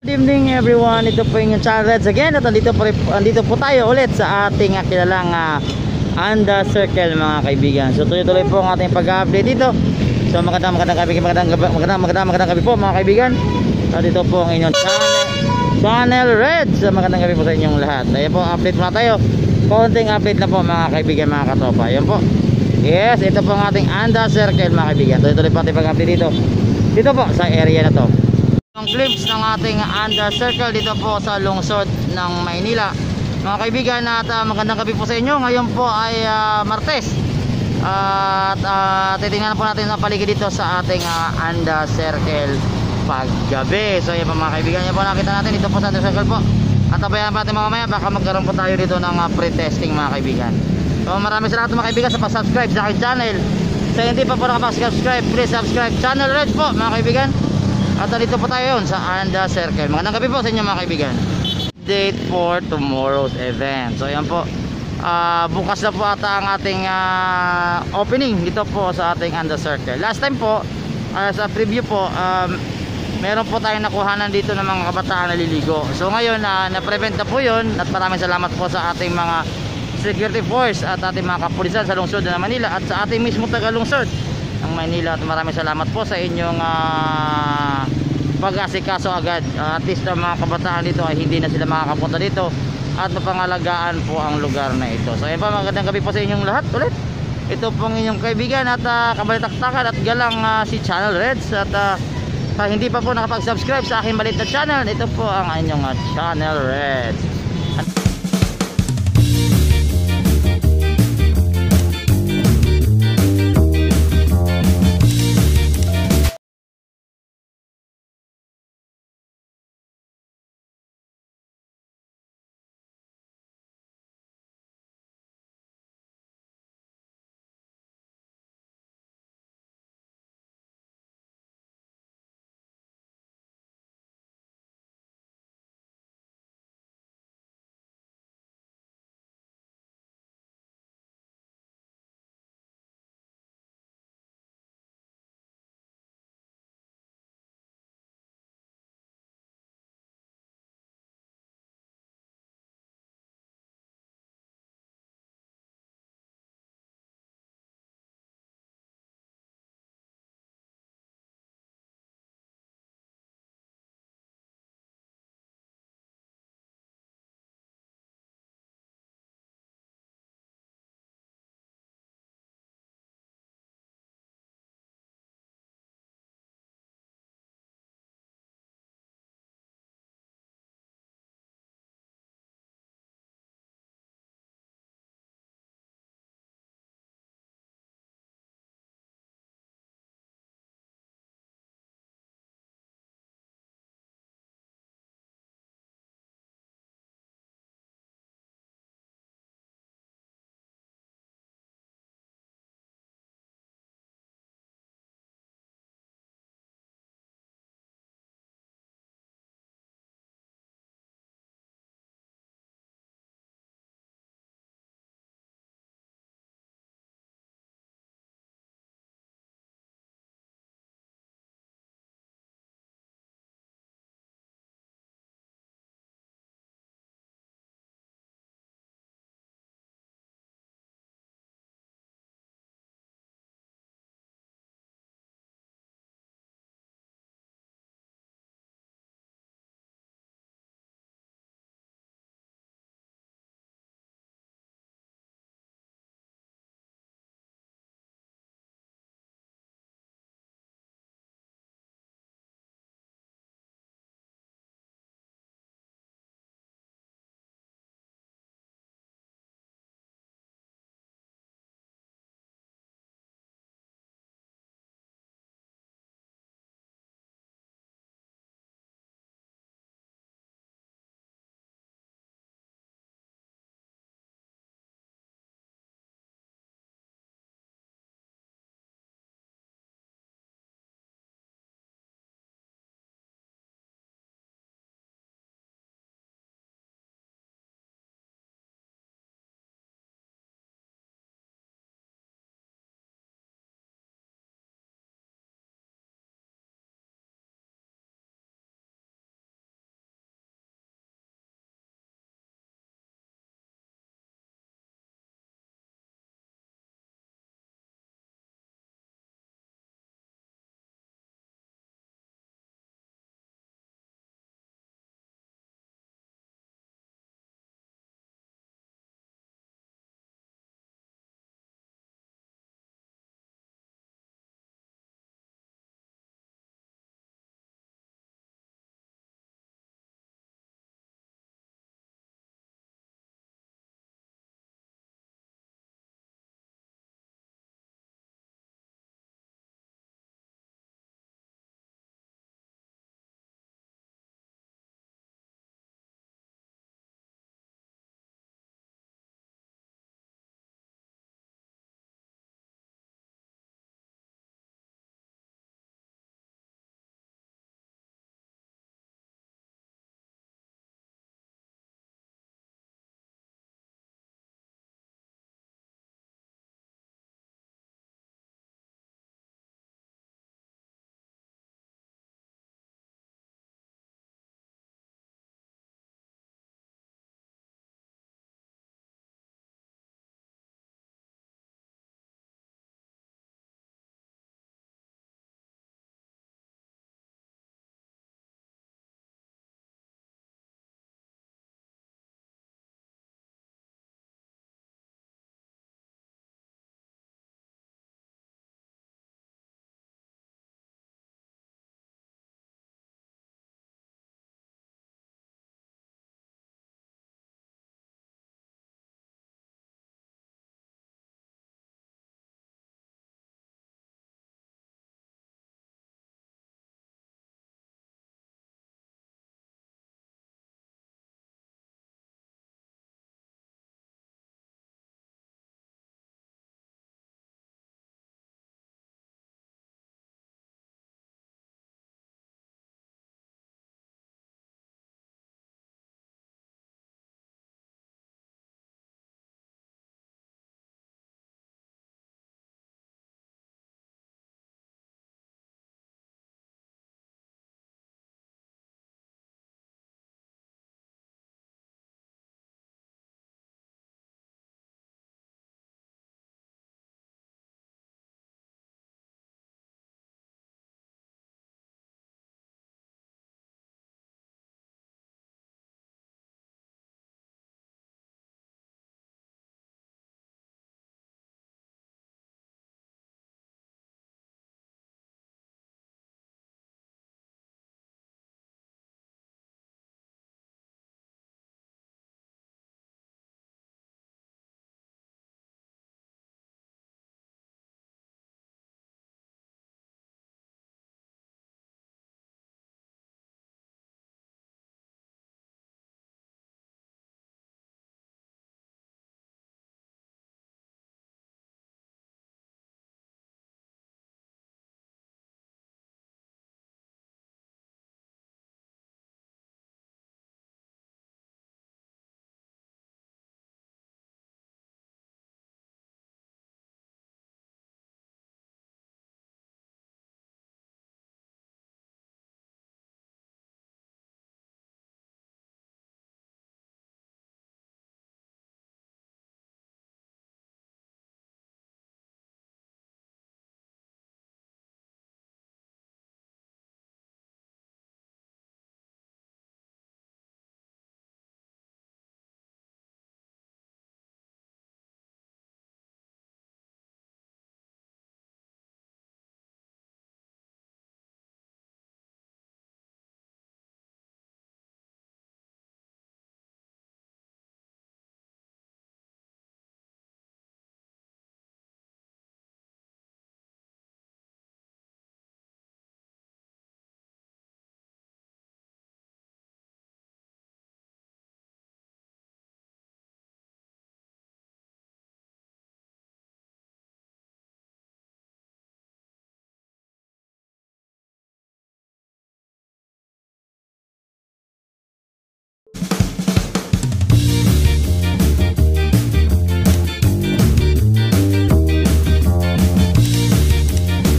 Good evening everyone, ito po yung Channel Reds again at andito po tayo ulit sa ating kilalang Anda Circle mga kaibigan. So tuloy-tuloy po ang ating pag-update dito. So magandang gabi po mga kaibigan. So dito po ang inyong Channel Reds. Magandang gabi po sa inyong lahat. Ayan po, update muna tayo. Konting update na po mga kaibigan, mga katropa. Ayan po. Yes, ito po ang ating Anda Circle mga kaibigan. Tuloy-tuloy po ating pag-update dito po sa area na to. Ang glimpse ng ating Anda Circle dito po sa lungsod ng Maynila mga kaibigan. At magandang gabi po sa inyo. Ngayon po ay Martes at titingnan po natin ang paligid dito sa ating Anda Circle paggabi. So yan po mga kaibigan, yan po nakita natin dito po sa Anda Circle po. At tabayan pa natin mamaya, baka magkaroon po tayo dito ng pre-testing mga kaibigan. So maraming salamat mga kaibigan sa pag-subscribe sa aking channel. Sa hindi pa po nakapag-subscribe, please subscribe Channel Reds po mga kaibigan. At dito po tayo yun sa Anda Circle. Magandang gabi po sa inyo mga kaibigan. Date for tomorrow's event. So yan po, bukas na po ata ang ating opening dito po sa ating Anda Circle. Last time po, sa preview po, meron po tayong nakuhanan dito ng mga kabataan naliligo. So ngayon, na-prevent na po yun. At maraming salamat po sa ating mga security force at ating mga kapulisan sa lungsod ng Manila at sa ating mismo taga-lungsod ng Manila. At maraming salamat po sa inyong pag-asikaso agad. At least ang mga kabataan dito ay hindi na sila makakapunta dito at mapangalagaan po ang lugar na ito. So ayun pa, magandang gabi po sa inyong lahat ulit. Ito pong inyong kaibigan at kabalitaktakan at galang si Channel Reds. At hindi pa po nakapag-subscribe sa aking maliit na channel, ito po ang inyong Channel Reds.